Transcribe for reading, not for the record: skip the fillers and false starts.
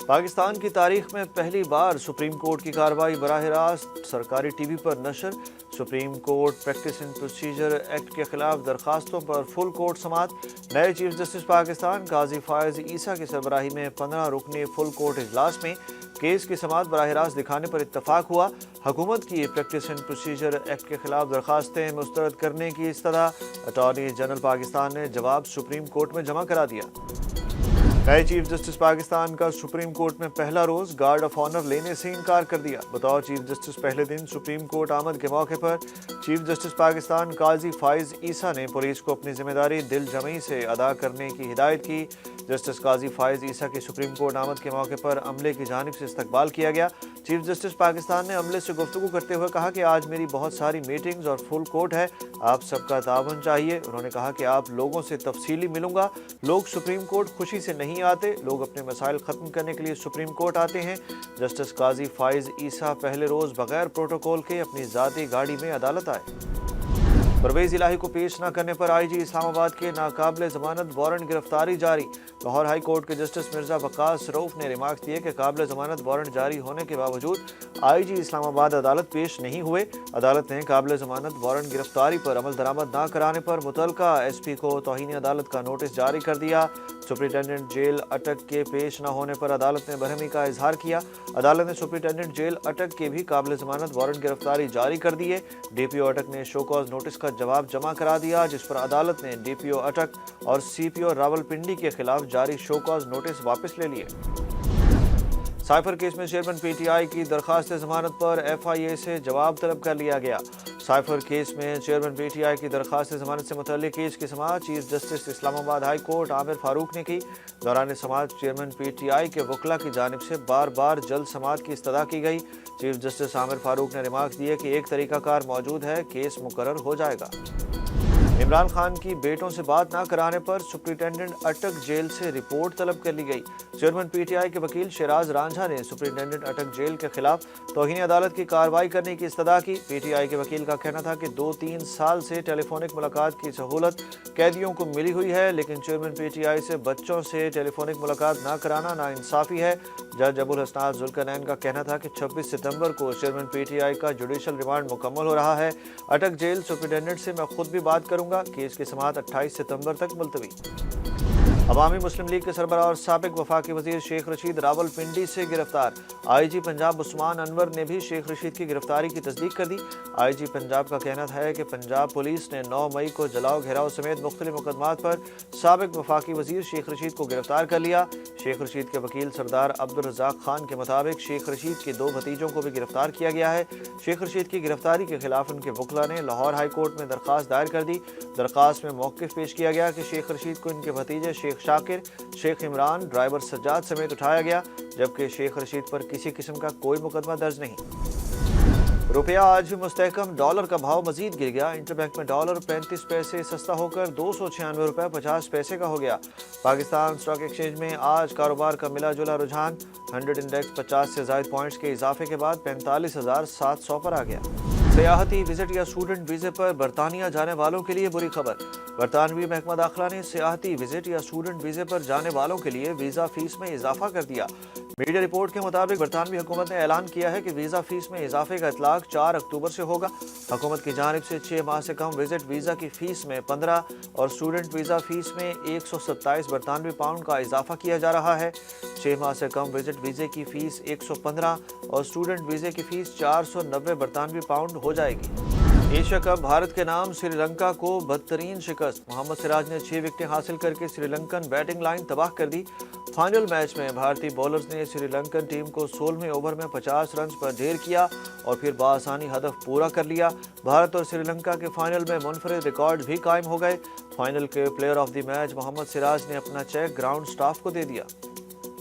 پاکستان کی تاریخ میں پہلی بار سپریم کورٹ کی کارروائی براہ راست سرکاری ٹی وی پر نشر۔ Supreme court practice and procedure act کے خلاف درخواستوں پر فل کورٹ سماعت۔ نئے چیف جسٹس پاکستان قاضی فائز عیسیٰ کی سربراہی میں 15 رکنی فل کورٹ اجلاس میں کیس کی سماعت براہ راست دکھانے پر اتفاق ہوا۔ حکومت کی پریکٹس اینڈ پروسیجر ایکٹ کے خلاف درخواستیں مسترد کرنے کی استدعا اٹارنی جنرل پاکستان نے جواب سپریم کورٹ میں جمع کرا دیا۔ نئے چیف جسٹس پاکستان کا سپریم کورٹ میں پہلا روز گارڈ آف آنر لینے سے انکار کر دیا۔ بطور چیف جسٹس پہلے دن سپریم کورٹ آمد کے موقع پر چیف جسٹس پاکستان قاضی فائز عیسیٰ نے پولیس کو اپنی ذمہ داری دل جمعی سے ادا کرنے کی ہدایت کی۔ جسٹس قاضی فائز عیسیٰ کی سپریم کورٹ آمد کے موقع پر عملے کی جانب سے استقبال کیا گیا۔ چیف جسٹس پاکستان نے عملے سے گفتگو کرتے ہوئے کہا کہ آج میری بہت ساری میٹنگز اور فل کورٹ ہے، آپ سب کا تعاون چاہیے۔ انہوں نے کہا کہ آپ لوگوں سے تفصیلی ملوں گا۔ لوگ سپریم کورٹ خوشی سے نہیں آتے، لوگ اپنے مسائل ختم کرنے کے لیے سپریم کورٹ آتے ہیں۔ جسٹس قاضی فائز عیسیٰ پہلے روز بغیر پروٹوکول کے اپنی ذاتی گاڑی میں عدالت آئے۔ پرویز الہی کو پیش نہ کرنے پر آئی جی اسلام آباد کے ناقابل ضمانت وارنٹ گرفتاری جاری۔ لاہور ہائی کورٹ کے جسٹس مرزا وقاص رؤف نے ریمارکس دیے کہ قابل ضمانت وارنٹ جاری ہونے کے باوجود آئی جی اسلام آباد عدالت پیش نہیں ہوئے۔ عدالت نے قابل ضمانت وارنٹ گرفتاری پر عمل درآمد نہ کرانے پر متعلقہ ایس پی کو توہین عدالت کا نوٹس جاری کر دیا۔ سپرنٹینڈنٹ جیل اٹک کے پیش نہ ہونے پر عدالت نے برہمی کا اظہار کیا۔ عدالت نے سپرنٹینڈنٹ جیل اٹک کے بھی قابل ضمانت وارنٹ گرفتاری جاری کر دیے۔ ڈی پی او اٹک نے شو کاز نوٹس کا جواب جمع کرا دیا، جس پر عدالت نے ڈی پی او اٹک اور سی پی او راولپنڈی کے خلاف جاری شو کاز نوٹس واپس لے لیے۔ سائفر کیس میں چیئرمین پی ٹی آئی کی درخواست ضمانت پر ایف آئی اے سے جواب طلب کر لیا گیا۔ سائفر کیس میں چیئرمین پی ٹی آئی کی درخواست ضمانت سے متعلق کیس کی سماعت چیف جسٹس اسلام آباد ہائی کورٹ عامر فاروق نے کی۔ دوران سماعت چیئرمین پی ٹی آئی کے وکلاء کی جانب سے بار بار جلد سماعت کی استدعا کی گئی۔ چیف جسٹس عامر فاروق نے ریمارکس دیے کہ ایک طریقہ کار موجود ہے، کیس مقرر ہو جائے گا۔ عمران خان کی بیٹوں سے بات نہ کرانے پر سپرنٹینڈنٹ اٹک جیل سے رپورٹ طلب کر لی گئی۔ چیئرمین پی ٹی آئی کے وکیل شیراز رانجھا نے سپرنٹینڈنٹ اٹک جیل کے خلاف توہین عدالت کی کارروائی کرنے کی استدعا کی۔ پی ٹی آئی کے وکیل کا کہنا تھا کہ 2-3 سال سے ٹیلی فونک ملاقات کی سہولت قیدیوں کو ملی ہوئی ہے، لیکن چیئرمین پی ٹی آئی سے بچوں سے ٹیلی فونک ملاقات نہ کرانا ناانصافی ہے۔ جج ابوالحسنات ذوالقرنین کا کہنا تھا کہ 26 ستمبر کو چیئرمین پی ٹی آئی کا جوڈیشل ریمانڈ مکمل ہو رہا ہے۔ اٹک جیل سپرنٹینڈنٹ سے میں خود بھی بات کروں گا۔ کیس کی سماعت 28 ستمبر تک ملتوی۔ عوامی مسلم لیگ کے سربراہ اور سابق وفاقی وزیر شیخ رشید راولپنڈی سے گرفتار۔ آئی جی پنجاب عثمان انور نے بھی شیخ رشید کی گرفتاری کی تصدیق کر دی۔ آئی جی پنجاب کا کہنا ہے کہ پنجاب پولیس نے 9 مئی کو جلاؤ گھیراؤ سمیت مختلف مقدمات پر سابق وفاقی وزیر شیخ رشید کو گرفتار کر لیا۔ شیخ رشید کے وکیل سردار عبدالرزاق خان کے مطابق شیخ رشید کے 2 بھتیجوں کو بھی گرفتار کیا گیا ہے۔ شیخ رشید کی گرفتاری کے خلاف ان کے وکلاء نے لاہور ہائی کورٹ میں درخواست دائر کر دی۔ درخواست میں موقف پیش کیا گیا کہ شیخ رشید کو ان کے بھتیجے شیخ شاکر، شیخ عمران، ڈرائیور سجاد سمیت اٹھایا گیا، جبکہ شیخ رشید پر کسی قسم کا کوئی مقدمہ درج نہیں۔ روپیہ آج بھی مستحکم، ڈالر کا بھاؤ مزید گر گیا۔ انٹر بینک میں ڈالر 35 پیسے سستا ہو کر 296 روپے 50 پیسے کا ہو گیا۔ پاکستان اسٹاک ایکسچینج میں آج کاروبار کا ملا جلا رجحان، 100 انڈیکس 50 سے زائد پوائنٹس کے اضافے کے بعد 45,700 پر آ گیا۔ سیاحتی وزٹ یا اسٹوڈنٹ ویزے پر برطانیہ جانے والوں کے لیے بری خبر۔ برطانوی محکمہ داخلہ نے سیاحتی وزٹ یا اسٹوڈنٹ ویزے پر جانے والوں کے لیے ویزا فیس میں اضافہ کر دیا۔ میڈیا رپورٹ کے مطابق برطانوی حکومت نے اعلان کیا ہے کہ ویزا فیس میں اضافے کا اطلاق 4 اکتوبر سے ہوگا۔ حکومت کی جانب سے 6 ماہ سے کم وزٹ ویزا کی فیس میں 15 اور اسٹوڈنٹ ویزا فیس میں 127 برطانوی پاؤنڈ کا اضافہ کیا جا رہا ہے۔ 6 ماہ سے کم وزٹ ویزے کی فیس 115 اور اسٹوڈنٹ ویزے کی فیس 490 برطانوی پاؤنڈ ہو جائے گی۔ ایشیا کپ بھارت کے نام سری لنکا کو بدترین شکست۔ محمد سراج نے 6 وکٹیں حاصل کر کے سری لنکن بیٹنگ لائن تباہ کر دی۔ فائنل میچ میں بھارتی بولرز نے سری لنکن ٹیم کو 16ویں اوور میں 50 رنز پر ڈھیر کیا اور پھر بآسانی ہدف پورا کر لیا۔ بھارت اور سری لنکا کے فائنل میں منفرد ریکارڈ بھی قائم ہو گئے۔ فائنل کے پلیئر آف دی میچ محمد سراج نے اپنا چیک گراؤنڈ سٹاف کو دے دیا۔